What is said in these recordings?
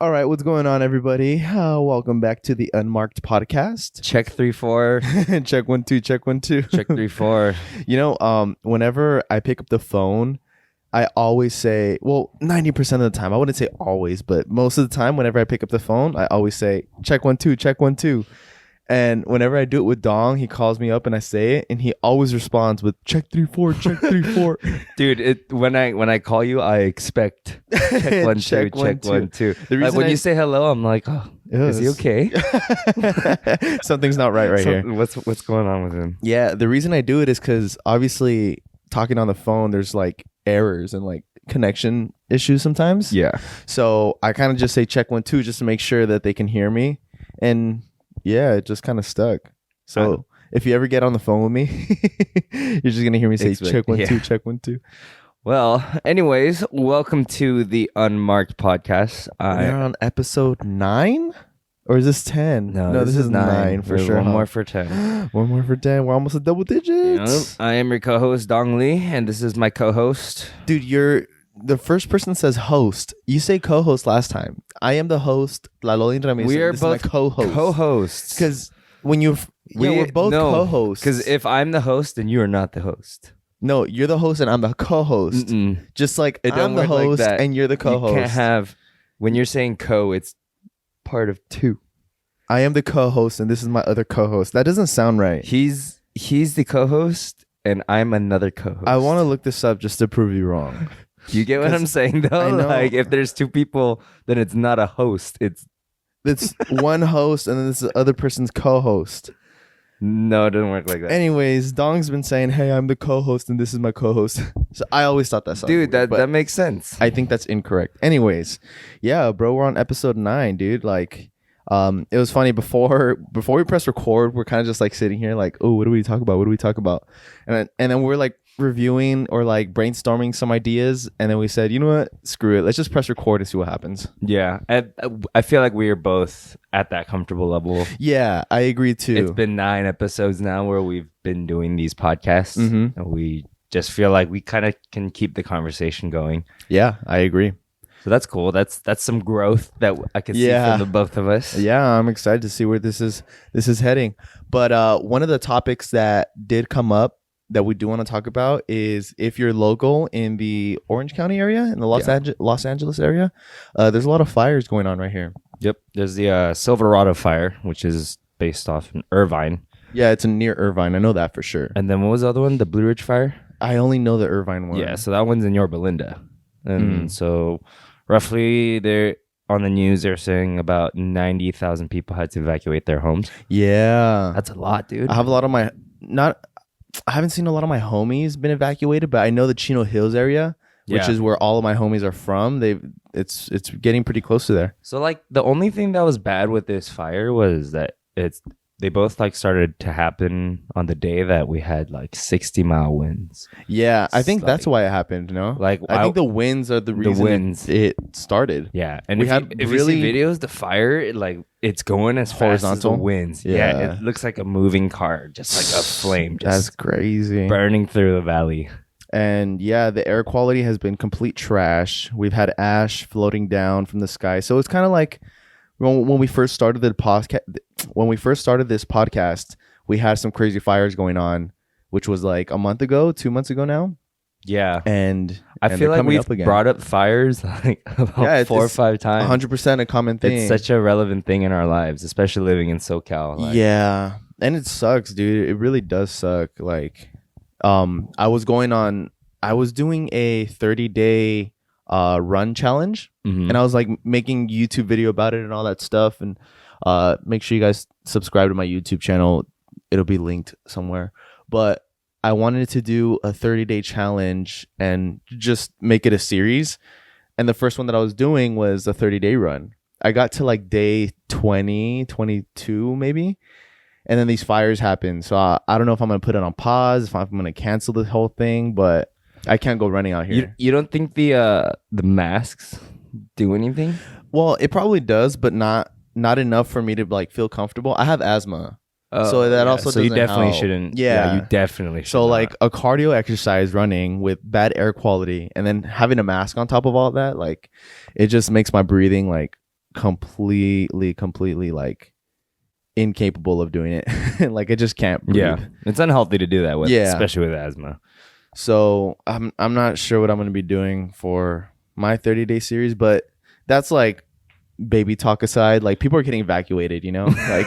All right, what's going on, everybody? Welcome back to the UnmarkeD Podcast. Check 3 4. Check 1 2. Check 1 2. Check 3 4. Whenever I pick up the phone, I always say, 90% of the time, I wouldn't say always, but most of the time, whenever I pick up the phone, I always say, check 1 2, check 1 2. And whenever I do it with Dong, he calls me up and I say it, and he always responds with check 3 4, check 3 4. Dude, when I call you, I expect check 1 2, check 1 2. Like when you say hello, I'm like, oh, is he okay? Something's not right here. What's going on with him? Yeah, the reason I do it is because obviously talking on the phone, there's like errors and like connection issues sometimes. Yeah. So I kind of just say check 1 2 just to make sure that they can hear me. And yeah, it just kind of stuck. So if you ever get on the phone with me, you're just going to hear me say check 1 2, check 1 2. Well, anyways, welcome to the UnmarkeD Podcast. We're on episode 9? Or is this 10? No, this is 9 for sure. One more for 10. One more for 10. We're almost at double digits. I am your co-host, Dong Lee, and this is my co-host. Dude, you're the first person that says host. You say co-host last time. I am the host. We are both co-hosts. Because when we're both co-hosts. Because if I'm the host, then you are not the host. No, you're the host and I'm the co-host. Just like I'm the host like and you're the co-host. You can't have, when you're saying co, it's part of two. I am the co-host and this is my other co-host. That doesn't sound right. He's the co-host and I'm another co-host. I want to look this up just to prove you wrong. You get what I'm saying though? I know. Like if there's two people, then it's not a host. It's one host and then this is the other person's co-host. No, it doesn't work like that. Anyways, Dong's been saying, hey, I'm the co-host and this is my co-host. So I always thought that sounded weird, that makes sense. I think that's incorrect. Anyways, yeah, bro, we're on episode 9, dude. Like, it was funny before we press record, we're kind of just like sitting here like, oh, what do we talk about? What do we talk about? And then we're like reviewing or like brainstorming some ideas, and then we said, you know what, screw it, let's just press record and see what happens. Yeah, I feel like we are both at that comfortable level. Yeah, I agree too. It's been 9 episodes now where we've been doing these podcasts, and we just feel like we kind of can keep the conversation going. Yeah, I agree. So that's cool. That's some growth that I can see from the both of us. Yeah, I'm excited to see where this is heading. But one of the topics that did come up that we do want to talk about is if you're local in the Orange County area, in the Los Angeles area, there's a lot of fires going on right here. Yep. There's the Silverado fire, which is based off in Irvine. Yeah, it's near Irvine. I know that for sure. And then what was the other one? The Blue Ridge fire? I only know the Irvine one. Yeah, so that one's in Yorba Linda. And so roughly they're on the news, they're saying about 90,000 people had to evacuate their homes. Yeah. That's a lot, dude. I haven't seen a lot of my homies been evacuated, but I know the Chino Hills area, which is where all of my homies are from. It's getting pretty close to there. So like the only thing that was bad with this fire was that they both like started to happen on the day that we had like 60-mile winds. Yeah, I think that's why it happened, no? Like I think the winds are the reason it started. Yeah, and if you see videos, the fire, it's going as fast as the winds. Yeah, it looks like a moving car, just like a flame. That's crazy. Burning through the valley. And yeah, the air quality has been complete trash. We've had ash floating down from the sky. So it's kind of like when we first started this podcast, we had some crazy fires going on, which was like a month ago, 2 months ago now. Yeah. And I feel like we've brought up fires like about 4 or 5 times. 100% a common thing. It's such a relevant thing in our lives, especially living in SoCal. Yeah. And it sucks, dude. It really does suck. Like, I was doing a 30-day run challenge, and I was like making YouTube video about it and all that stuff. And make sure you guys subscribe to my YouTube channel. It'll be linked somewhere. But I wanted to do a 30-day challenge and just make it a series. And the first one that I was doing was a 30-day run. I got to like day 20, 22 maybe. And then these fires happened. So I don't know if I'm going to put it on pause, if I'm going to cancel the whole thing, but I can't go running out here. You don't think the masks do anything? Well, it probably does, but not enough for me to like feel comfortable. I have asthma. So that also doesn't you definitely help. shouldn't. Yeah, you definitely should. So like a cardio exercise running with bad air quality and then having a mask on top of all that, like it just makes my breathing like completely like incapable of doing it. Like I just can't breathe. Yeah, it's unhealthy to do that with, especially with asthma. So I'm not sure what I'm going to be doing for my 30-day series, but that's like baby talk aside. Like people are getting evacuated, you know, like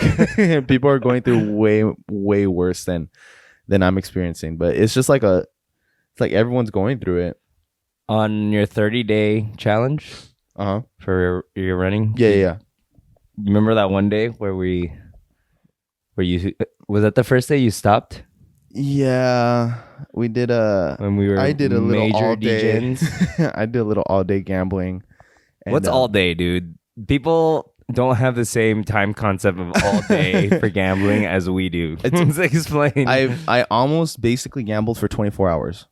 people are going through way worse than I'm experiencing. But it's just like it's like everyone's going through it. On your 30-day challenge, for your running, yeah. You remember that one day where you was that the first day you stopped? Yeah, we did I did a little all day. I did a little all day gambling. And, what's all day, dude? People don't have the same time concept of all day for gambling as we do. Let's explain. I almost basically gambled for 24 hours.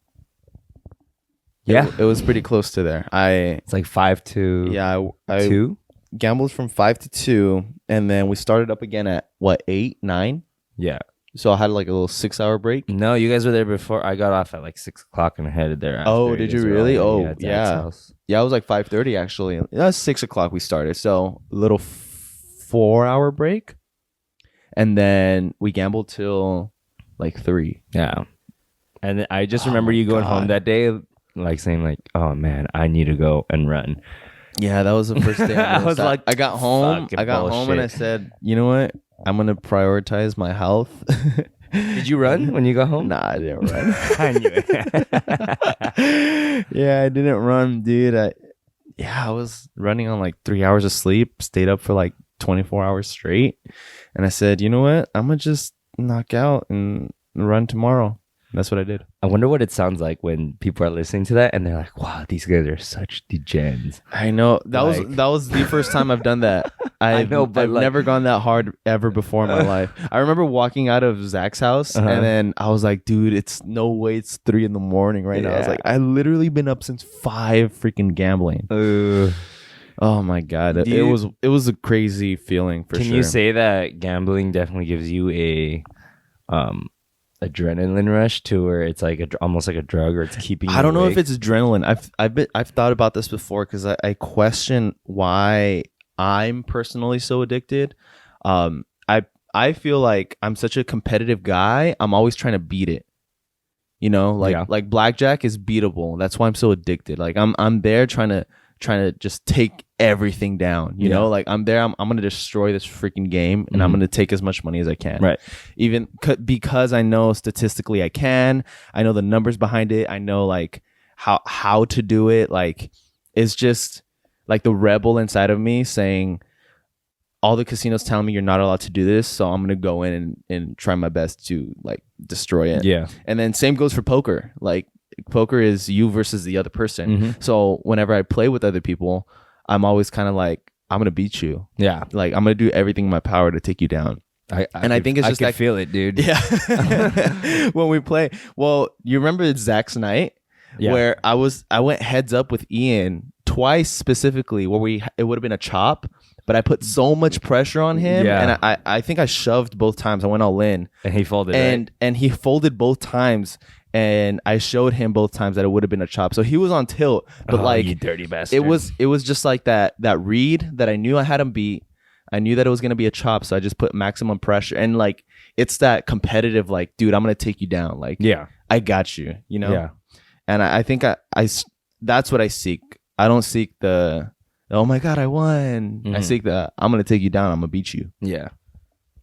Yeah, it was pretty close to there. It's like 5 to I 2. Gambled from 5 to 2, and then we started up again at what 8, 9. Yeah. So I had like a little 6-hour break. No, you guys were there before. I got off at like 6 o'clock and headed there. Oh, did you really? Oh, yeah. Yeah, it was like 5:30 actually. That was 6 o'clock we started. So a little 4-hour break, and then we gambled till like 3. Yeah, and then I just remember you going home that day, like saying like, "Oh man, I need to go and run." Yeah, that was the first day. I was like, I got home and I said, you know what? I'm going to prioritize my health. Did you run when you got home? Nah, I didn't run. I knew it. Yeah, I didn't run, dude. I was running on like 3 hours of sleep, stayed up for like 24 hours straight. And I said, you know what? I'm going to just knock out and run tomorrow. That's what I did. I wonder what it sounds like when people are listening to that and they're like, "Wow, these guys are such degens." I know that was the first time I've done that. I know, but I've never gone that hard ever before in my life. I remember walking out of Zach's house and then I was like, "Dude, it's no way it's 3 a.m. right now." I was like, I literally been up since 5 freaking gambling. Oh my god, it was a crazy feeling for sure. Can you say that gambling definitely gives you a adrenaline rush to where it's like almost like a drug, or it's keeping you I don't know awake? if it's adrenaline. I've thought about this before because I question why I'm personally so addicted. I feel like I'm such a competitive guy. I'm always trying to beat it. You know, like blackjack is beatable. That's why I'm so addicted. Like I'm there trying to just take everything down, you know, like I'm there, I'm going to destroy this freaking game and I'm going to take as much money as I can. Right. Even because I know statistically I know the numbers behind it. I know like how to do it. Like it's just like the rebel inside of me saying all the casinos telling me you're not allowed to do this. So I'm going to go in and try my best to like destroy it. Yeah. And then same goes for poker. Like poker is you versus the other person. So whenever I play with other people, I'm always kind of like, I'm gonna beat you. Yeah, like I'm gonna do everything in my power to take you down. I think it's just I can feel it, dude. Yeah. When we play, well, you remember Zach's night where I went heads up with Ian twice specifically, where it would have been a chop, but I put so much pressure on him, and I think I shoved both times. I went all in, and he folded, and he folded both times. And I showed him both times that it would have been a chop. So he was on tilt, but like you dirty bastard. It was just like that read that I knew I had him beat. I knew that it was gonna be a chop, so I just put maximum pressure. And like it's that competitive, like, dude, I'm gonna take you down. Like, I got you, you know? Yeah. And I think I that's what I seek. I don't seek the, oh my god, I won. I seek the, I'm gonna take you down, I'm gonna beat you. Yeah.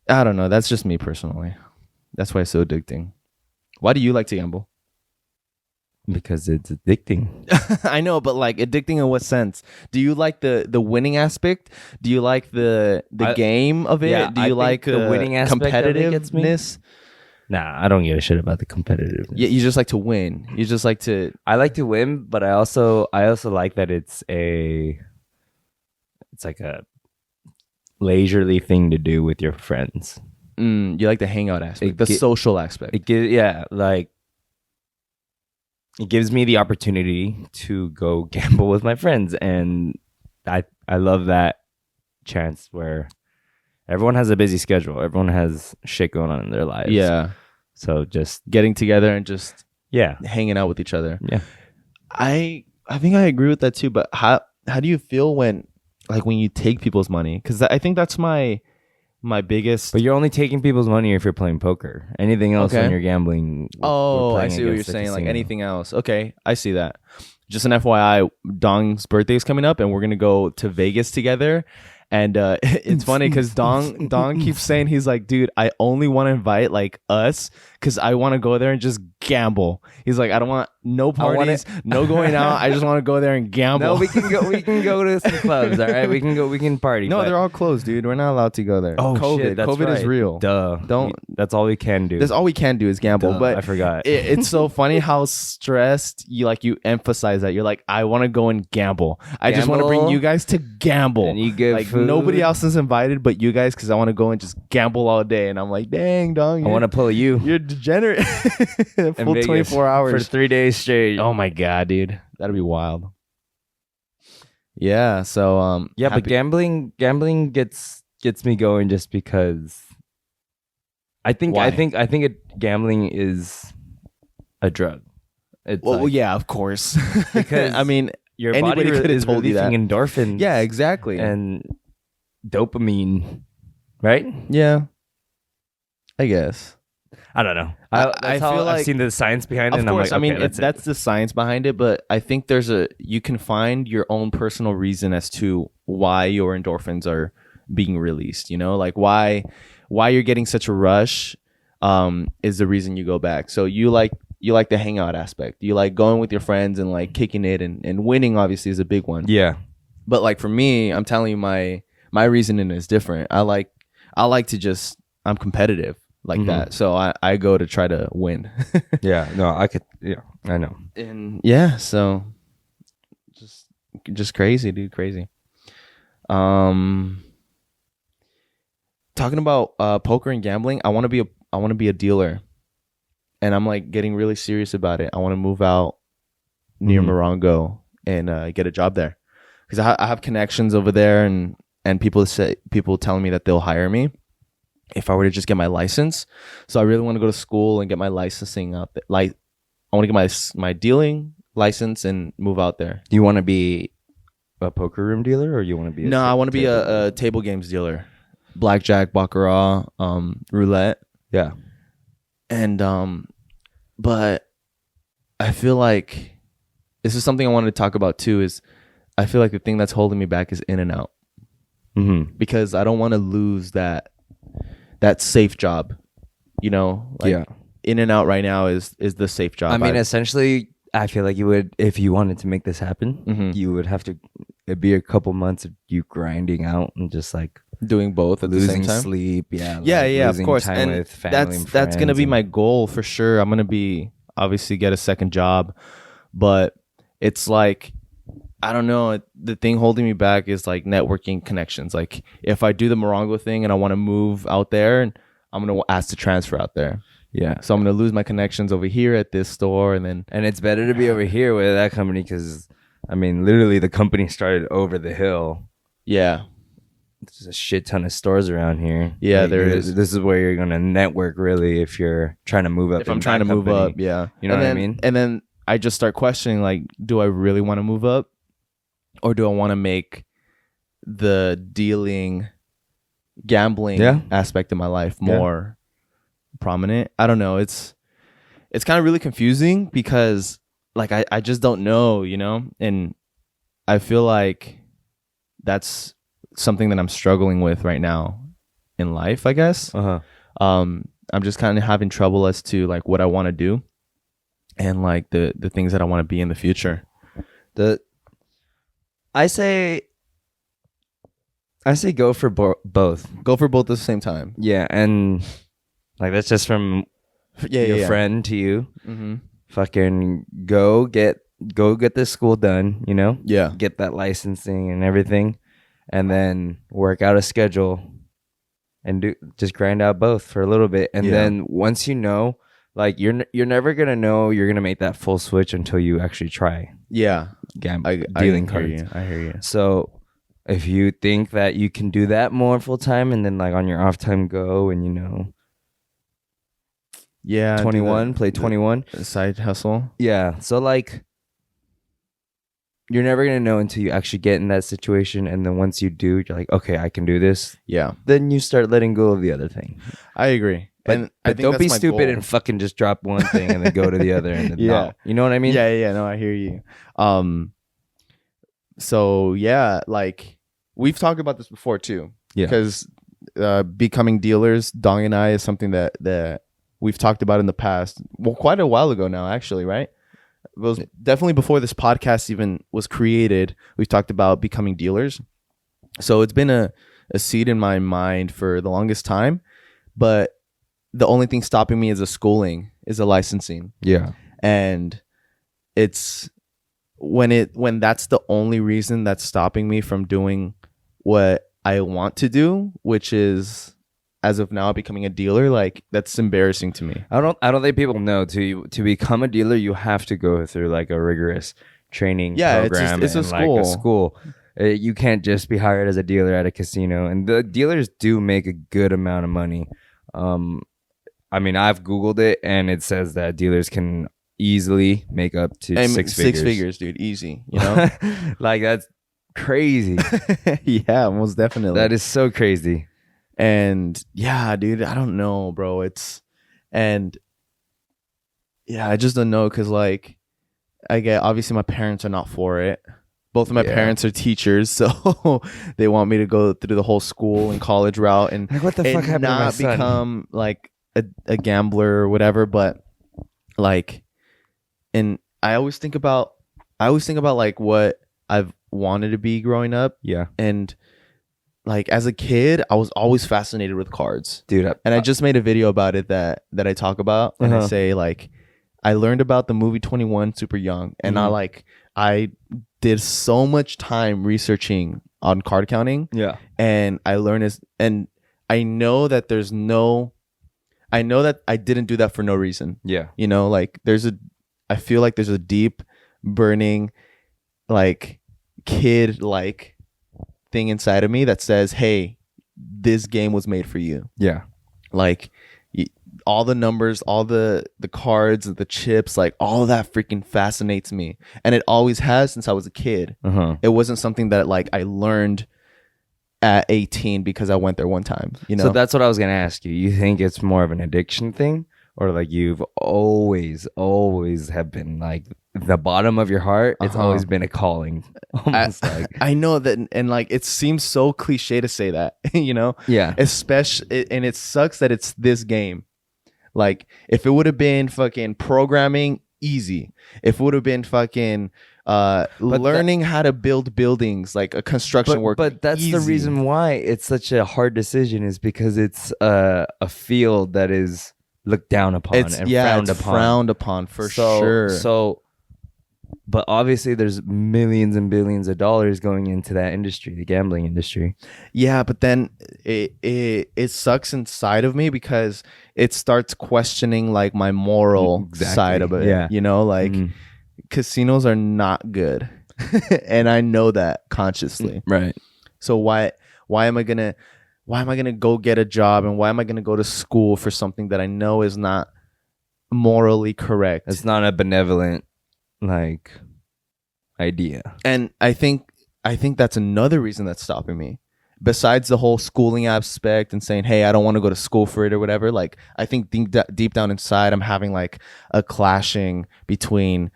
I don't know. That's just me personally. That's why it's so addicting. Why do you like to gamble? Because it's addicting. I know, but like addicting in what sense? Do you like the winning aspect? Do you like the game of it? Yeah, do you like the winning aspect competitiveness? Nah, I don't give a shit about the competitiveness. Yeah, you just like to win. You just like to. I like to win, but I also like that it's like a leisurely thing to do with your friends. You like the hangout aspect, the social aspect. It gives me the opportunity to go gamble with my friends, and I love that chance where everyone has a busy schedule. Everyone has shit going on in their lives. Yeah. So just getting together and just hanging out with each other. Yeah. I think I agree with that too. But how do you feel when like when you take people's money, because I think that's my biggest. But you're only taking people's money if you're playing poker. Anything else when you're gambling. Oh, I see what you're saying. Like anything else. Okay, I see that. Just an FYI, Dong's birthday is coming up, and we're gonna go to Vegas together. And it's funny because Dong keeps saying, he's like, dude, I only want to invite like us because I want to go there and just gamble. He's like, I don't want no parties, no going out. I just want to go there and gamble. No, we can go to some clubs. All right, we can party. No, they're all closed, dude. We're not allowed to go there. Oh, COVID, shit, that's COVID right. is real. Duh. That's all we can do. That's all we can do is gamble. Duh, but I forgot. It's so funny how stressed you emphasize that. You're like, I want to go and gamble. I just want to bring you guys to gamble. And you get like food. Nobody else is invited but you guys because I want to go and just gamble all day. And I'm like, dang, Dong. I want to pull you. You're degenerate. Full 24 hours for 3 days straight. Oh my god, dude, that'd be wild. Yeah. So but gambling gets me going just because I think gambling is a drug. It's yeah, of course. Because I mean, your anybody body could have is told you that. releasing endorphins. Yeah, exactly. And dopamine, right? Yeah, I guess. I don't know. I feel like I've seen the science behind it. Of and course, I'm like, okay, that's the science behind it. But I think you can find your own personal reason as to why your endorphins are being released. You know, like why you're getting such a rush is the reason you go back. So you like the hangout aspect. You like going with your friends and like kicking it and winning. Obviously, is a big one. Yeah. But like for me, I'm telling you, my reasoning is different. I like to just I'm competitive. Like that, so I go to try to win. Yeah, no, I could. Yeah, I know. And yeah, so just crazy, dude, crazy. Talking about poker and gambling, I want to be a dealer, and I'm like getting really serious about it. I want to move out near Morongo and get a job there because I have connections over there, and people telling me that they'll hire me if I were to just get my license. So I really want to go to school and get my licensing out there. Like, I want to get my dealing license and move out there. Do you want to be a poker room dealer, or you want to be? I want to be a table games dealer, blackjack, baccarat, roulette. Yeah, and but I feel like this is something I wanted to talk about too. Is I feel like the thing that's holding me back is in and out, because I don't want to lose that safe job, you know. Like, in and out right now is the safe job. I mean, essentially, I feel like you would, if you wanted to make this happen, you would have to. It'd be a couple months of you grinding out and just like doing both at the same time. Sleep, of course. Time and with family and that's gonna be my goal for sure. I'm gonna be obviously get a second job, but it's like, I don't know. The thing holding me back is like networking connections. Like if I do the Morongo thing and I want to move out there, and I'm going to ask to transfer out there. Yeah. So I'm going to lose my connections over here at this store. And it's better to be over here with that company because, I mean, literally the company started over the hill. Yeah. There's a shit ton of stores around here. Yeah, there is. This is where you're going to network really if you're trying to move up. If I'm trying to move up, yeah. You know what I mean? And then I just start questioning, like, do I really want to move up? Or do I want to make the gambling aspect of my life more prominent? I don't know. It's kind of really confusing because like I just don't know, you know? And I feel like that's something that I'm struggling with right now in life, I guess. I'm just kind of having trouble as to like what I want to do and like the things that I want to be in the future. I say go for both. Go for both at the same time. Yeah, and like that's just from your friend to you. Fucking go get this school done, you know? Yeah. Get that licensing and everything, and then work out a schedule and just grind out both for a little bit. And then once you know, like you're never gonna know you're gonna make that full switch until you actually try. Yeah. Dealing cards. I hear you. So if you think that you can do that more full time and then like on your off time go and 21 play 21 side hustle. Yeah, so like you're never going to know until you actually get in that situation. And then once you do, you're like, okay, I can do this. Yeah. Then you start letting go of the other thing. I agree. But don't be stupid and fucking just drop one thing and then go to the other. And then no. You know what I mean? Yeah. No, I hear you. So yeah, like we've talked about this before too. Yeah. Because becoming dealers, Dong and I, is something that we've talked about in the past. Well, quite a while ago now, actually, right? It was definitely before this podcast even was created. We've talked about becoming dealers. So it's been a seed in my mind for the longest time. But the only thing stopping me is a schooling, is a licensing. Yeah. And it's when that's the only reason that's stopping me from doing what I want to do, which is as of now becoming a dealer, like that's embarrassing to me. I don't think people know to become a dealer you have to go through like a rigorous training program. It's a school. Like a school. You can't just be hired as a dealer at a casino, and the dealers do make a good amount of money. I mean, I've Googled it and it says that dealers can easily make up to six figures. 6 figures, dude, easy, you know? Like that's crazy. Yeah, most definitely. That is so crazy. And yeah, dude, I don't know, bro. I just don't know, because like obviously my parents are not for it. Both of my parents are teachers, so they want me to go through the whole school and college route and like, what the fuck happened to my son? Become like a gambler or whatever. But like, and I always think about like what I've wanted to be growing up. Yeah. And like as a kid, I was always fascinated with cards, dude. And I just made a video about it that I talk about, and I say like I learned about the movie 21 super young, and I did so much time researching on card counting. Yeah. And I learned and I know that I didn't do that for no reason. Yeah. You know, like I feel like there's a deep burning like kid like thing inside of me that says, hey, this game was made for you. Yeah. Like all the numbers, all the cards, the chips, like all of that freaking fascinates me. And it always has since I was a kid. It wasn't something that like I learned at 18 because I went there one time, you know? So that's what I was going to ask you. You think it's more of an addiction thing, or like you've always have been like the bottom of your heart? It's always been a calling. Almost I know that. And like, it seems so cliche to say that, you know? Yeah. Especially, and it sucks that it's this game. Like, if it would have been fucking programming, easy. If it would have been fucking learning how to build buildings, like a construction work, but that's easy. The reason why it's such a hard decision is because it's a field that is looked down upon and frowned upon for sure. So, but obviously there's millions and billions of dollars going into that industry, the gambling industry. Yeah, but then it sucks inside of me because it starts questioning like my moral side of it. Yeah. You know, like casinos are not good. And I know that consciously. Right. So why am I gonna go get a job, and why am I gonna go to school for something that I know is not morally correct? It's not a benevolent like idea. And I think that's another reason that's stopping me. Besides the whole schooling aspect and saying, hey, I don't want to go to school for it or whatever, like I think deep down inside I'm having like a clashing between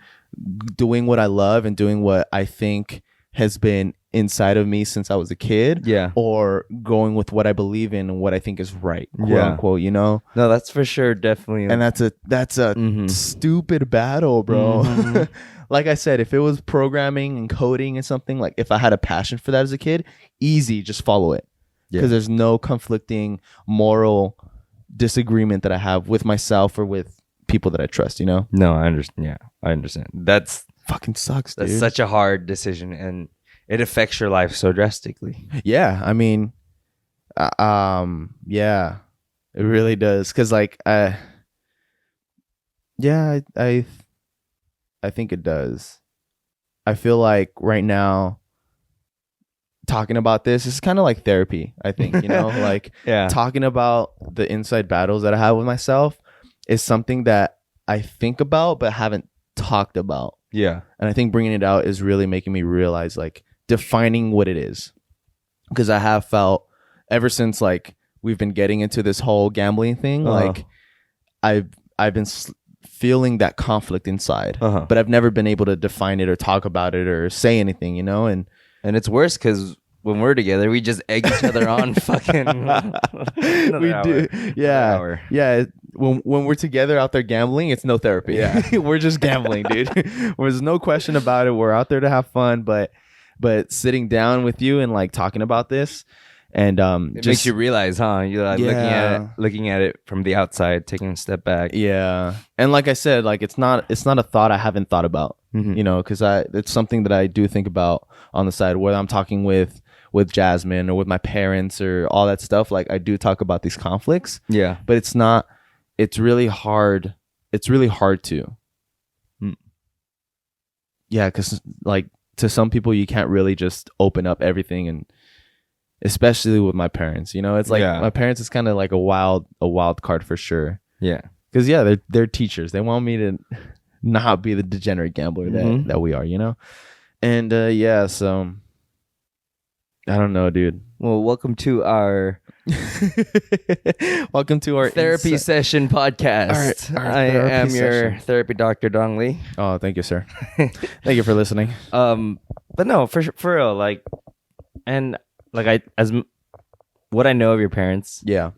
doing what I love and doing what I think has been inside of me since I was a kid, or going with what I believe in and what I think is right, quote unquote, you know? No, that's for sure, definitely. And that's a stupid battle, bro. Like I said, if it was programming and coding and something, like if I had a passion for that as a kid, easy, just follow it. Because there's no conflicting moral disagreement that I have with myself or with people that I trust, you know? No, I understand. Yeah, I understand. That's fucking sucks, dude. That's such a hard decision, and it affects your life so drastically. Yeah, I mean, yeah, it really does. Cause like, I think it does. I feel like right now, talking about this is kind of like therapy. I think, you know, like talking about the inside battles that I have with myself is something that I think about but haven't talked about. Yeah. And I think bringing it out is really making me realize, like, defining what it is. Because I have felt ever since, like, we've been getting into this whole gambling thing, like, I've been feeling that conflict inside, but I've never been able to define it or talk about it or say anything, you know? And it's worse because when we're together, we just egg each other on fucking. We do. Yeah. Yeah. When we're together out there gambling, it's no therapy. Yeah. We're just gambling, dude. There's no question about it. We're out there to have fun, but sitting down with you and like talking about this, and it just makes you realize, huh? You're like looking at it from the outside, taking a step back. Yeah. And like I said, like it's not a thought I haven't thought about, you know, because it's something that I do think about on the side, whether I'm talking with Jasmine or with my parents or all that stuff. Like I do talk about these conflicts. Yeah. But it's really hard. It's really hard to. Yeah, because like to some people you can't really just open up everything, and especially with my parents, you know, it's like my parents is kind of like a wild card for sure. Yeah. Because they're teachers. They want me to not be the degenerate gambler that we are, you know? And so I don't know, dude. Well, welcome to our therapy session podcast. I am your therapy doctor, Dong Lee. Oh, thank you, sir. Thank you for listening. But no, for real, like, and like what I know of your parents. Yeah.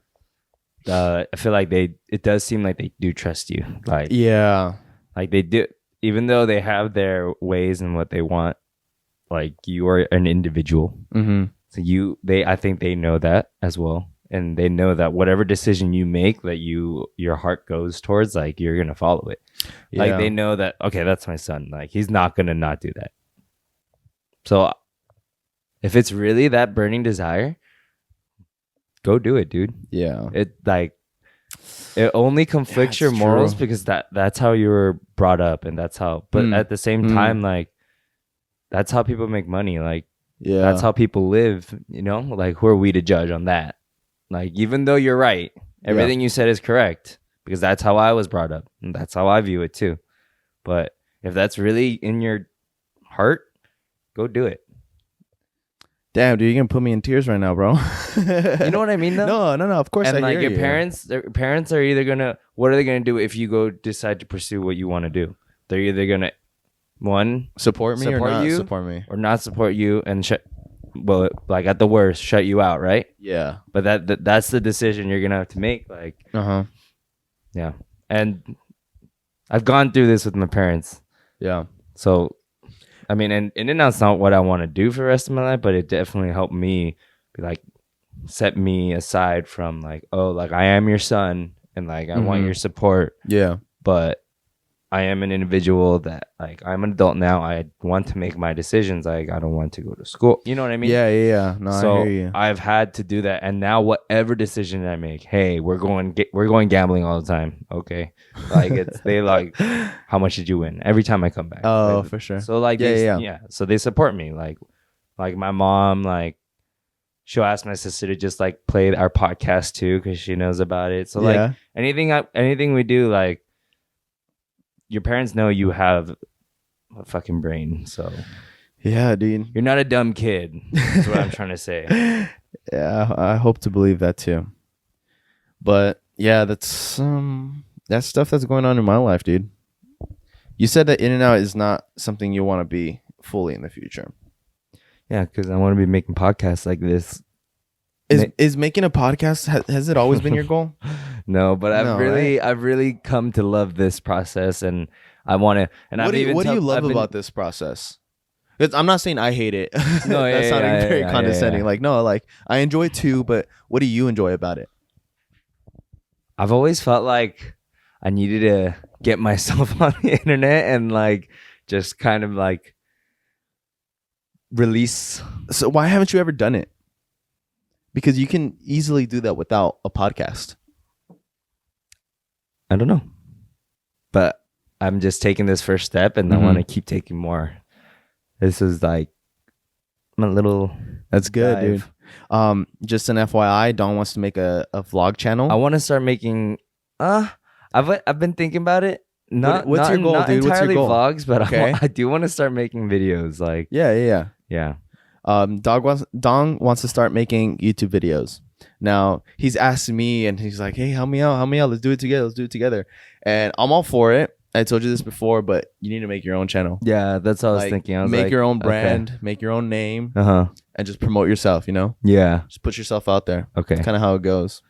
I feel like it does seem like they do trust you. Like, yeah, like they do, even though they have their ways and what they want. Like you are an individual. So I think they know that as well. And they know that whatever decision you make that your heart goes towards, like you're going to follow it. Yeah. Like they know that, okay, that's my son. Like he's not going to not do that. So if it's really that burning desire, go do it, dude. Yeah. It only conflicts your morals because that's how you were brought up, and that's how, but at the same time, like that's how people make money. Like, that's how people live, you know? Like, who are we to judge on that? Like, even though you're right, everything you said is correct because that's how I was brought up and that's how I view it too. But if that's really in your heart, go do it. Damn, dude, you're gonna put me in tears right now, bro. You know what I mean, though? No. Of course, and I like hear your you. parents are either gonna. What are they gonna do if you go decide to pursue what you want to do? They're either gonna support me or not support me, or not support you, and like at the worst, shut you out, right? Yeah. But that's the decision you're gonna have to make. Like, yeah. And I've gone through this with my parents. Yeah. So. I mean, and that's not what I want to do for the rest of my life, but it definitely helped me be like, set me aside from like, oh, like I am your son and like I want your support. Yeah. But I am an individual that like I'm an adult now. I want to make my decisions. Like I don't want to go to school. You know what I mean? Yeah. No, so I hear you. I've had to do that, and now whatever decision I make, hey, we're going gambling all the time. Okay, like they like, how much did you win every time I come back? Oh, like, for sure. So like yeah. So they support me. Like my mom, like she'll ask my sister to just like play our podcast too because she knows about it. So like anything we do, like. Your parents know you have a fucking brain, so yeah, dude, you're not a dumb kid. That's what I'm trying to say. Yeah, I hope to believe that too. But yeah, that's stuff that's going on in my life, dude. You said that In-N-Out is not something you want to be fully in the future. Yeah, because I want to be making podcasts like this. Is making a podcast, has it always been your goal? No, but I've really come to love this process, and I want to. And what do you love about this process? I'm not saying I hate it. No, that's sounding very condescending. Like no, like I enjoy it too, but what do you enjoy about it? I've always felt like I needed to get myself on the internet and like just kind of like release. So why haven't you ever done it? Because you can easily do that without a podcast. I don't know. But I'm just taking this first step, and I want to keep taking more. This is like my little That's good, dive. Dude. Just an FYI, Don wants to make a vlog channel. I want to start making I've been thinking about it, What's your goal, not dude? What's your entirely goal? vlogs, but Okay. I do want to start making videos. Like, Yeah. yeah. Dong wants to start making YouTube videos. Now he's asked me, and he's like, "Hey, help me out. Let's do it together. And I'm all for it. I told you this before, but you need to make your own channel. Yeah, that's what I was thinking. I was make like, your own brand, okay. make your own name, and just promote yourself. Yeah. Just put yourself out there. Okay. That's kind of how it goes.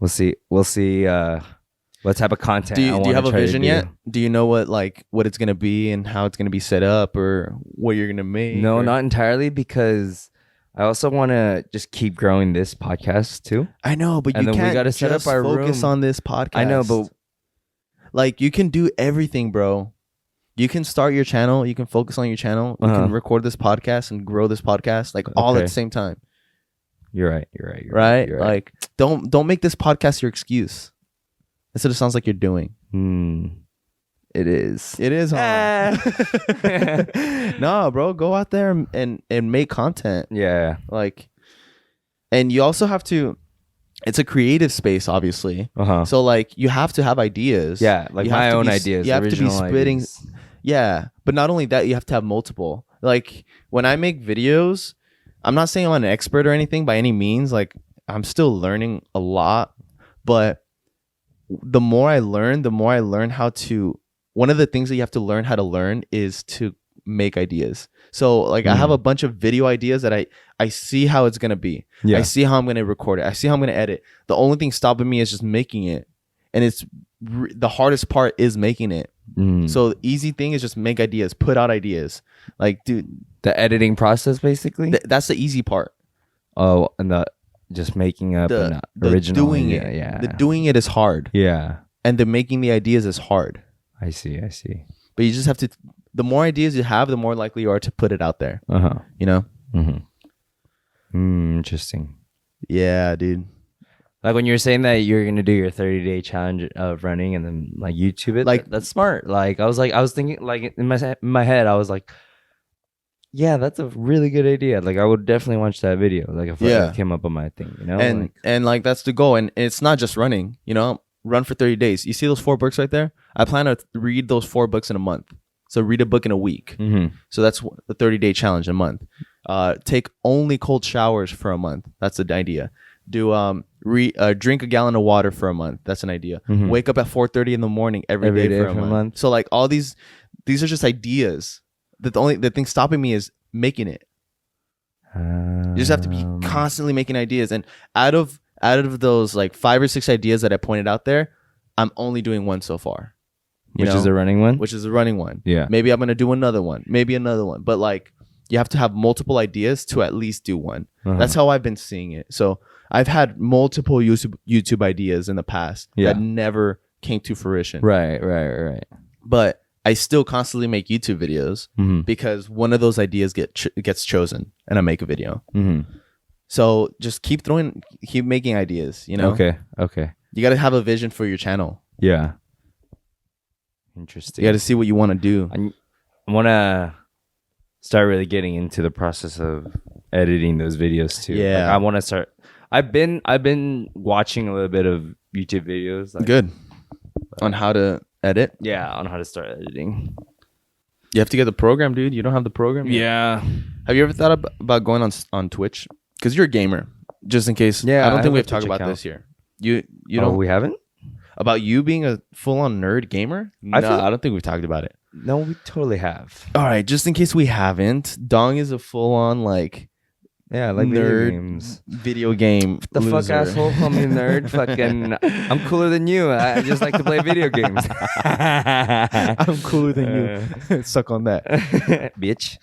We'll see. What type of content. Do you have a vision yet? Do you know what it's gonna be and how it's gonna be set up, or what you're gonna make? No, not entirely, because I also want to just keep growing this podcast too. I know, but and you then we can't gotta set just up our focus room. on this podcast. I know, but you can do everything, bro. You can start your channel. You can focus on your channel. You can record this podcast and grow this podcast all at the same time. You're right. Right? Like, don't make this podcast your excuse. That's what it sounds like you're doing. It is. It is. No, bro. Go out there and make content. Yeah. And you also have to. It's a creative space, obviously. So you have to have ideas. Yeah, like my own ideas. You have to be spitting. Ideas. Yeah, but not only that, you have to have multiple. Like when I make videos, I'm not saying I'm an expert or anything by any means. I'm still learning a lot, but the more I learn how to. One of the things that you have to learn how to learn is to make ideas. So I have a bunch of video ideas that I see how it's gonna be. I see how I'm gonna record it. I see how I'm gonna edit. The only thing stopping me is just making it, and it's the hardest part is making it. So the easy thing is just make ideas, put out ideas. Dude, the editing process basically. That's the easy part. Oh, and the just making up the original. Doing it. Yeah. The doing it is hard. Yeah. And the making the ideas is hard. I see. But you just have to. The more ideas you have, the more likely you are to put it out there. Interesting. Yeah, dude. Like when you're saying that you're gonna do your 30-day challenge of running and then YouTube it, that's smart. I was thinking in my head, I was like, yeah, that's a really good idea. I would definitely watch that video. If it came up on my thing, And that's the goal. And it's not just running. Run for 30 days. You see those 4 books right there? I plan to read those 4 books in a month. So read a book in a week. So that's the 30-day challenge a month. Take only cold showers for a month. That's the idea. Do drink a gallon of water for a month. That's an idea. Wake up at 4:30 in the morning every day for a month. So all these are just ideas. The thing stopping me is making it. You just have to be constantly making ideas. And out of those 5 or 6 ideas that I pointed out there, I'm only doing one so far. Which is a running one? Which is a running one. Yeah. Maybe I'm going to do another one. Maybe another one. But you have to have multiple ideas to at least do one. That's how I've been seeing it. So I've had multiple YouTube ideas in the past that never came to fruition. Right. But I still constantly make YouTube videos because one of those ideas gets chosen and I make a video. So just keep making ideas, Okay. You got to have a vision for your channel. Yeah. Interesting. You got to see what you want to do. I want to start really getting into the process of editing those videos too. Yeah. I want to start. I've been watching a little bit of YouTube videos. Good. On how to edit? Yeah, on how to start editing. You have to get the program, dude. You don't have the program yet? Yeah. Have you ever thought about going on Twitch? Because you're a gamer. Just in case. Yeah. I don't think we've talked about this here. You don't. We haven't? About you being a full-on nerd gamer? No, I don't think we've talked about it. No, we totally have. All right, just in case we haven't, Dong is a full-on nerd video game the loser. Fuck asshole, call me nerd. Fucking, I'm cooler than you. I just like to play video games. I'm cooler than you. Suck on that, bitch.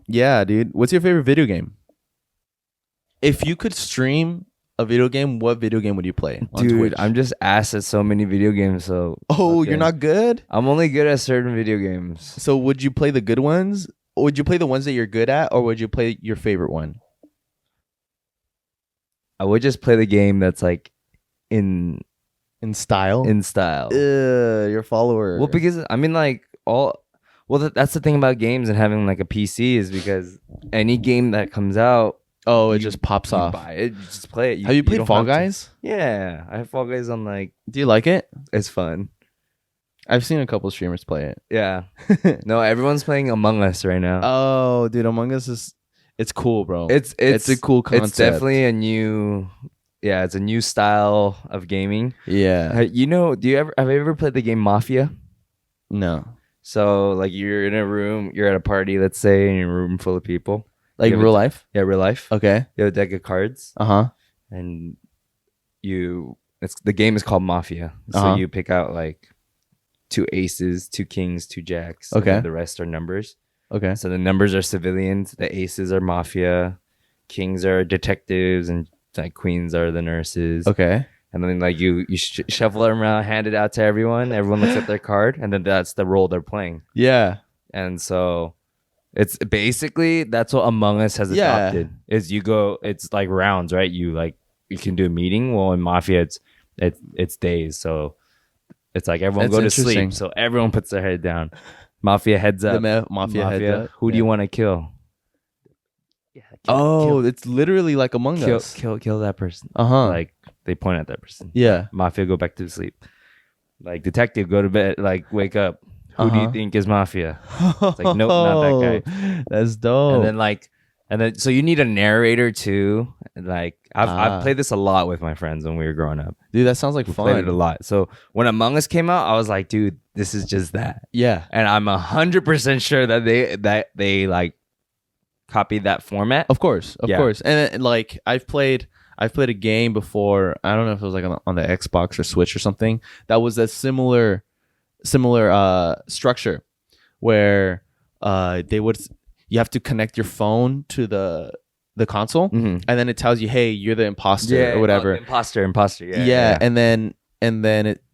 Yeah, dude. What's your favorite video game? If you could stream a video game, what video game would you play on Dude, Twitch? I'm just ass at so many video games. So you're not good? I'm only good at certain video games. So would you play the good ones? Or would you play the ones that you're good at? Or would you play your favorite one? I would just play the game that's in style? In style. Your follower. Well, because that's the thing about games and having a PC is because any game that comes out, it just pops off. Buy it, you just play it. Have you played Fall Guys? Yeah, I have Fall Guys on Do you like it? It's fun. I've seen a couple streamers play it. Yeah. No, everyone's playing Among Us right now. Oh, dude, Among Us it's cool, bro. It's a cool concept. It's definitely a new style of gaming. Yeah. Have you ever played the game Mafia? No. So like you're in a room, you're at a party, let's say, in a room full of people. Like real life? Yeah, real life. Okay. You have a deck of cards. Uh-huh. And the game is called Mafia. So you pick out like 2 aces, 2 kings, 2 jacks. Okay. And the rest are numbers. Okay. So the numbers are civilians, the aces are mafia, kings are detectives, and like queens are the nurses. Okay. And then like you shuffle them around, hand it out to everyone. Everyone looks at their card, and then that's the role they're playing. Yeah. And so it's basically that's what Among Us has adopted. Is it's like rounds, right? You can do a meeting. Well, in Mafia, it's days, so it's like everyone go to sleep. So everyone puts their head down. Mafia heads up. Mafia heads up. Who do you want to kill? Yeah, it's literally like Among Us. Kill that person. Like they point at that person. Yeah. Mafia go back to sleep. Like detective go to bed. Like wake up. Who do you think is Mafia? It's like nope, not that guy. That's dope. And then so you need a narrator too. Like I've played this a lot with my friends when we were growing up. Dude, that sounds like fun. Played it a lot. So when Among Us came out, I was like, dude, this is just that. Yeah. And I'm 100% sure that they like copied that format. Of course. And like I've played a game before. I don't know if it was like on the Xbox or Switch or something. That was a similar structure where you have to connect your phone to the console, and then it tells you, hey, you're the imposter or whatever. Imposter. Yeah. And then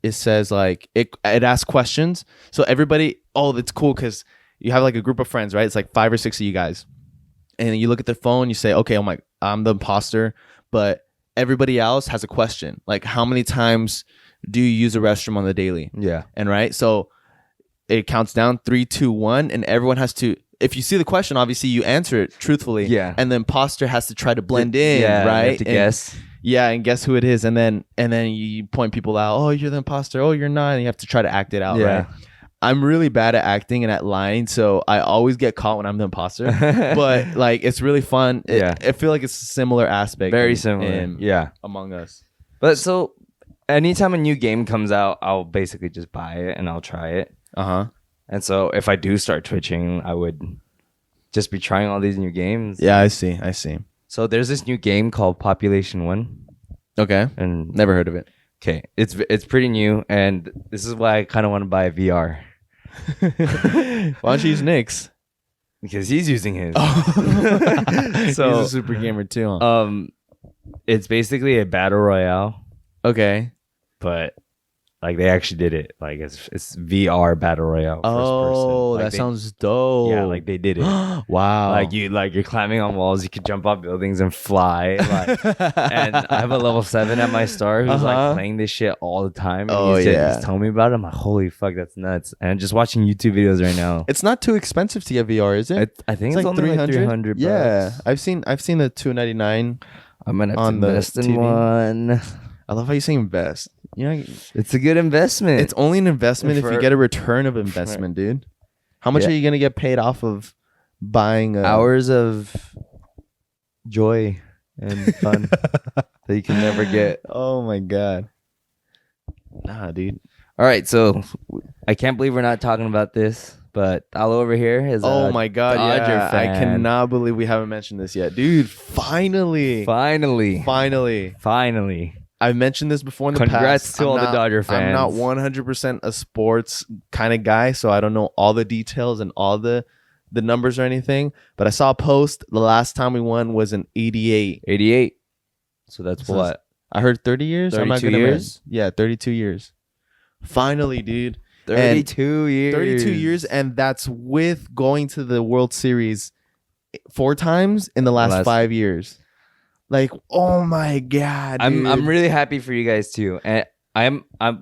it says like it asks questions. So everybody, it's cool because you have like a group of friends, right? It's like 5 or 6 of you guys, and you look at the phone, you say, okay, I'm the imposter, but everybody else has a question, like how many times do you use a restroom on the daily? Yeah. And right, so it counts down 3, 2, 1, and everyone has to. If you see the question, obviously you answer it truthfully. Yeah. And the imposter has to try to blend in, right? You have to guess. Yeah, and guess who it is, and then you point people out. Oh, you're the imposter. Oh, you're not. And you have to try to act it out, right? I'm really bad at acting and at lying, so I always get caught when I'm the imposter. But like, it's really fun. I feel like it's a similar aspect. Very similar. Yeah. Among Us. But so, anytime a new game comes out, I'll basically just buy it and I'll try it. And so if I do start twitching, I would just be trying all these new games. Yeah, I see. So there's this new game called Population 1. Okay. And never heard of it. Okay. It's pretty new, and this is why I kind of want to buy a VR. Why don't you use Nick's? Because he's using his. So he's a super gamer too. Huh? It's basically a battle royale. Okay. But like they actually did it. Like it's VR battle royale. Oh, like that sounds dope. Yeah, like they did it. Wow. Like you're climbing on walls. You could jump off buildings and fly. And I have a level 7 at my star who's like playing this shit all the time. And he's telling me about it. I'm like, holy fuck, that's nuts. And I'm just watching YouTube videos right now. It's not too expensive to get VR, is it? I think it's only 300. Yeah, I've seen the $299. I'm gonna have to invest in one. I love how you say invest. It's a good investment. It's only an investment if you get a return of investment, dude. How much are you gonna get paid off of buying hours of joy and fun that you can never get? Oh my god. Nah, dude. All right, so I can't believe we're not talking about this, but Al over here is my god, Dodger fan. I cannot believe we haven't mentioned this yet, dude. Finally. I've mentioned this before in the past. Congrats to all the Dodger fans. I'm not 100% a sports kind of guy, so I don't know all the details and all the numbers or anything. But I saw a post. The last time we won was in 88. 88. So that's what? I heard 30 years. 32 years? Yeah, 32 years. Finally, dude. 32 years. 32 years, and that's with going to the World Series 4 times in the last 5 years. Like, oh my god, dude. I'm really happy for you guys too, and I'm a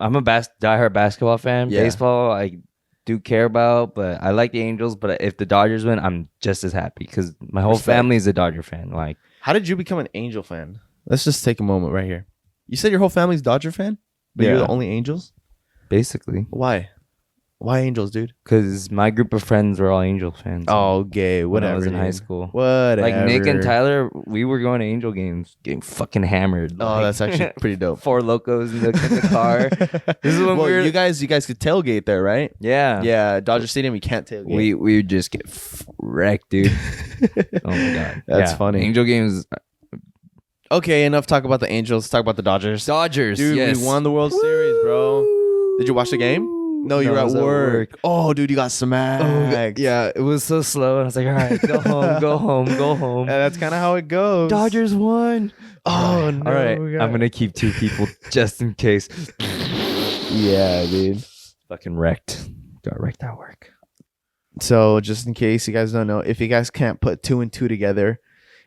diehard basketball fan. Yeah. Baseball, I do care about, but I like the Angels. But if the Dodgers win, I'm just as happy because my whole family is a Dodger fan. Like, how did you become an Angel fan? Let's just take a moment right here. You said your whole family's Dodger fan, but you're the only Angels. basically. Why? Why Angels, dude? Because my group of friends were all Angel fans. Oh, gay. when Whatever. I was in dude. high school. Whatever. Like Nick and Tyler, we were going to Angel games, getting fucking hammered. Oh, like, that's actually pretty dope. 4 locos in the car. This is when well, we were. you guys could tailgate there, right? Yeah. Yeah, Dodger Stadium, you can't tailgate. We would just get wrecked, dude. Oh my god, That's funny. Angel games. Okay, enough talk about the Angels. Talk about the Dodgers. Dude, yes. We won the World Series, bro. Did you watch the game? No, you were at work. Oh, dude, you got smacked. Yeah, it was so slow, and I was like, all right, go home, go home, go home. And that's kind of how it goes. Dodgers won. Oh, no. All right, I'm going to keep 2 people just in case. Yeah, dude. Fucking wrecked. Got wrecked at work. So, just in case you guys don't know, if you guys can't put 2 and 2 together,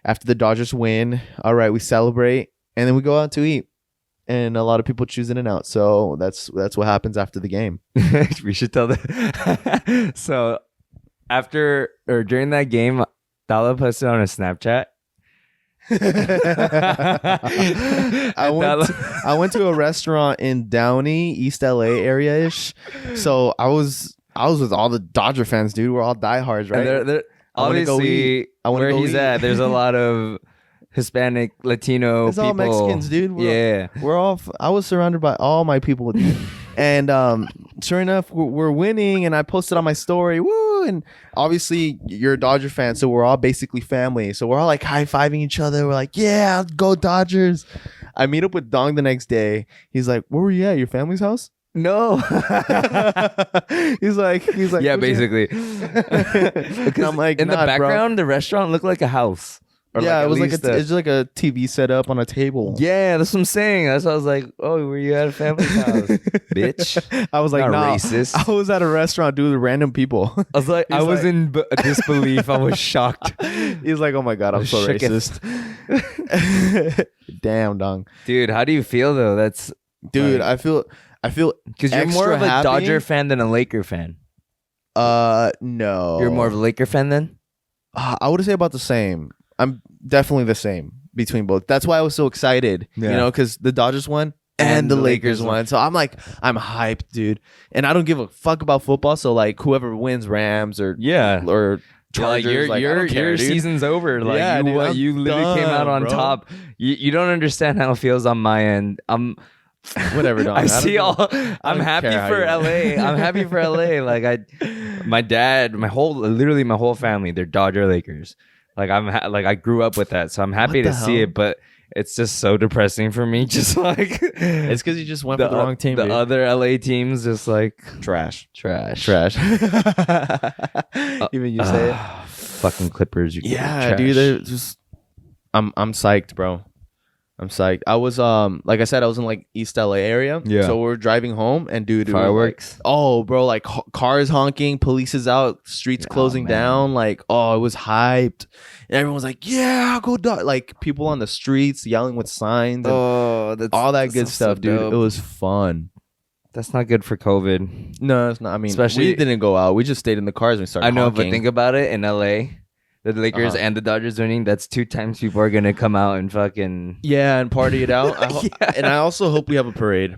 after the Dodgers win, all right, we celebrate, and then we go out to eat. And a lot of people choose in and out. So that's what happens after the game. We should tell them. So after or during that game, Tala posted on a Snapchat. I went to a restaurant in Downey, East LA area ish. So I was with all the Dodger fans, dude. We're all diehards, right? They're obviously where he's at, there's a lot of Hispanic, Latino it's people. all Mexicans, dude. Yeah. I was surrounded by all my people, dude. And sure enough, we're winning, and I posted on my story, woo! And obviously, you're a Dodger fan, so we're all basically family. So we're all like high-fiving each other. We're like, yeah, go Dodgers. I meet up with Dong the next day. He's like, where were you at? Your family's house? No. he's like, yeah, basically. And I'm like, in the background, bro. The restaurant looked like a house. Or yeah, like it's like a TV set up on a table. Yeah, that's what I'm saying. That's why I was like, oh, were you at a family's house, bitch? I was like, not nah, racist. I was at a restaurant, dude, with random people. I was like, I was in disbelief. I was shocked. He's like, oh my god, I'm so racist. Damn, Dong. Dude, how do you feel though? That's dude, I feel because you're more of a Dodger fan than a Laker fan. No, You're more of a Laker fan then. I would say about the same. I'm definitely the same between both. That's why I was so excited, you know, because the Dodgers won and the Lakers won. So I'm like, I'm hyped, dude. And I don't give a fuck about football. So like, whoever wins, Rams or Chargers, your season's over. Like you literally came out on top. You don't understand how it feels on my end. Whatever, Don. I'm happy for LA. I'm happy for LA. Like my dad, my whole family, they're Dodger Lakers. Like I grew up with that, so I'm happy to see it. But it's just so depressing for me. Just like it's because you just went for the wrong team. The other LA teams just like trash. Even you say it. Fucking Clippers. Yeah, dude. They're just. I'm psyched, bro. I'm psyched. I was like I said, I was in like East LA area. Yeah. So we're driving home and dude, fireworks. Bro, like cars honking, police is out, streets closing down. Like, it was hyped. And everyone was like, yeah, go dog. Like people on the streets yelling with signs. And all that good stuff, dude. Dope. It was fun. That's not good for COVID. No, it's not. I mean, especially we didn't go out. We just stayed in the cars and we started honking. But think about it in LA. The Lakers and the Dodgers winning, that's 2 times people are going to come out and fucking... Yeah, and party it out. And I also hope we have a parade.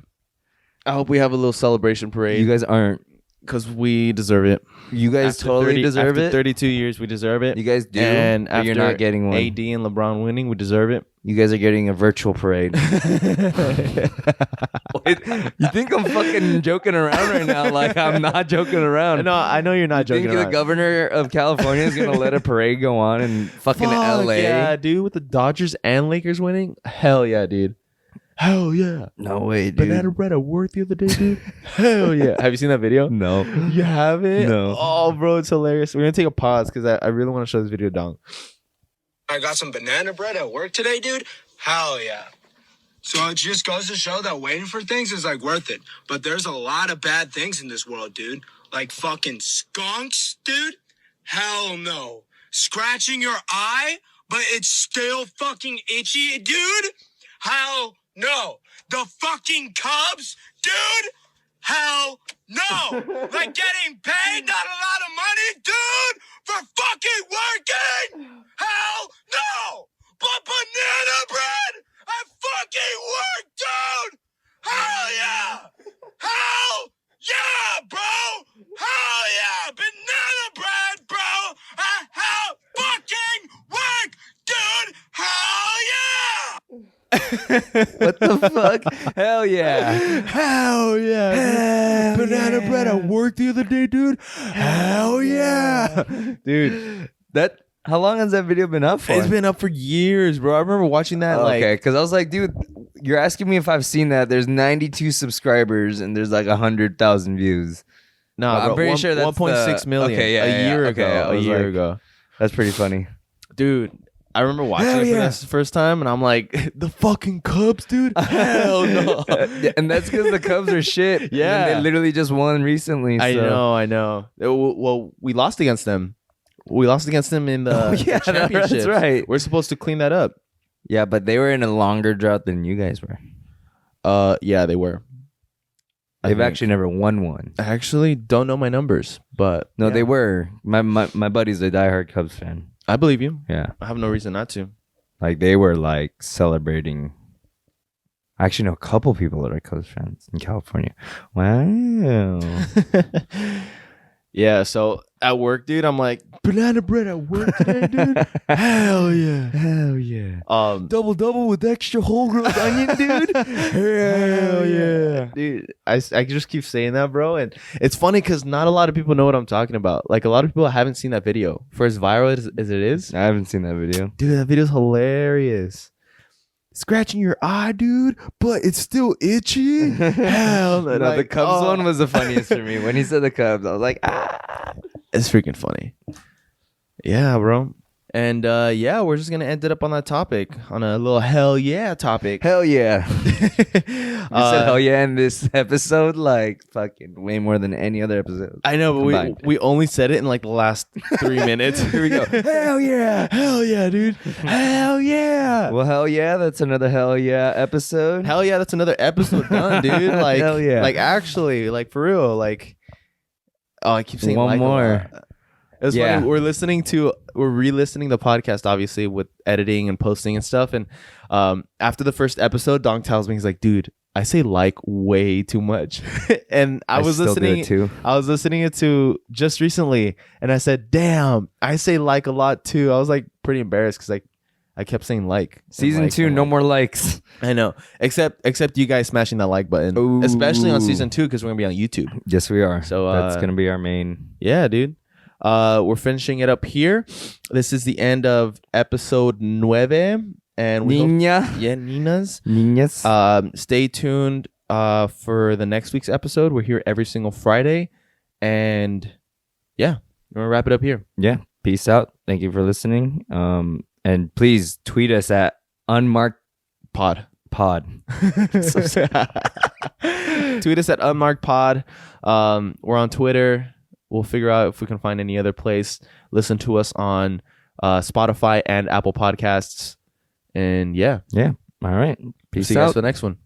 I hope we have a little celebration parade. You guys aren't. Because we deserve it. You guys totally deserve it. After 32 years, we deserve it. You guys do. And after you're not getting one. AD and LeBron winning, we deserve it. You guys are getting a virtual parade. You think I'm fucking joking around right now? Like I'm not joking around. No, I know you're not joking around. You think the governor of California is going to let a parade go on in fucking LA? Yeah, dude, with the Dodgers and Lakers winning? Hell yeah, dude. Hell yeah. No way, dude. Banana bread at work the other day, dude. Hell yeah. Have you seen that video? No. You haven't? No. Oh, bro, it's hilarious. We're going to take a pause because I really want to show this video down. I got some banana bread at work today, dude. Hell yeah. So it just goes to show that waiting for things is like worth it. But there's a lot of bad things in this world, dude. Like fucking skunks, dude. Hell no. Scratching your eye, but it's still fucking itchy, dude. Hell no. The fucking Cubs, dude. Hell no. Like getting paid not a lot of money, dude, for fucking working. Hell no. But banana bread at fucking work, dude. Hell yeah. Hell What the fuck? Hell yeah. Hell yeah. Hell Banana bread at yeah. work the other day, dude. Hell yeah. Dude, How long has that video been up for? it's been up for years, bro. I remember watching that Okay, because I was like, dude, you're asking me if I've seen that. There's 92 subscribers and there's like 100,000 views. no, I'm bro, pretty sure that's 1.6 million. Okay, yeah, a year yeah, ago. okay, I A was year like- ago. That's pretty funny. Dude, I remember watching Hell it for yeah. this first time, and I'm like, the fucking Cubs, dude. Hell no. And that's because the Cubs are shit. And Yeah. they literally just won recently. I so. know. Well, we lost against them. We lost against them in the, Oh, yeah, the championship. that's right. We're supposed to clean that up. Yeah, but they were in a longer drought than you guys were. Yeah, they were. I They've think. actually never won one. I actually don't know my numbers, but No, yeah. they were. My buddy's a diehard Cubs fan. I believe you. Yeah. I have no reason not to. Like they were like celebrating. I actually know a couple people that are Cubs fans in California. Wow. Yeah, so at work, dude, I'm like, banana bread at work today, dude. Hell yeah. Hell yeah. Double with extra whole growth onion, dude. Hell yeah. Dude, I just keep saying that, bro. And it's funny because not a lot of people know what I'm talking about. Like, a lot of people haven't seen that video. For as viral as it is, I haven't seen that video. dude, that video's hilarious. Scratching your eye, dude, but it's still itchy. Hell no. No, the like, Cubs oh. one was the funniest for me. When he said the Cubs, I was like, ah. It's freaking funny. Yeah, bro. And yeah, we're just gonna end it up on that topic, on a little hell yeah topic. Hell yeah. You said Uh, hell yeah in this episode, like fucking way more than any other episode. I know, but Combined. we only said it in like the last 3 minutes. Here we go. Hell yeah, dude. Hell yeah. Well, hell yeah, that's another hell yeah episode. Hell yeah, that's another episode done, dude. Like, Hell yeah. like actually, like for real, like. Oh, I keep saying One like a more. lot. It was Yeah. funny. We're re-listening the podcast, obviously, with editing and posting and stuff. And after the first episode, Dong tells me, he's like, dude, I say like way too much. And I was still do listening it too. I was listening it to just recently, and I said, damn, I say like a lot too. I was like pretty embarrassed because I kept saying like. And Season like, 2, and no like. more likes. I know. Except you guys smashing that like button. Ooh. Especially on season 2, because we're gonna be on YouTube. Yes, we are. So, that's gonna be our main. Yeah, dude. We're finishing it up here. This is the end of episode 9. And we hope, Niña. yeah, Nina's. Niñas. Stay tuned for the next week's episode. We're here every single Friday. And yeah, we're gonna wrap it up here. Yeah. Peace out. Thank you for listening. And please tweet us at UnmarkeD Pod. Pod. Tweet us at UnmarkeD Pod. We're on Twitter. We'll figure out if we can find any other place. Listen to us on Spotify and Apple Podcasts. And yeah, Yeah. All right. Peace see you guys out. for the next one.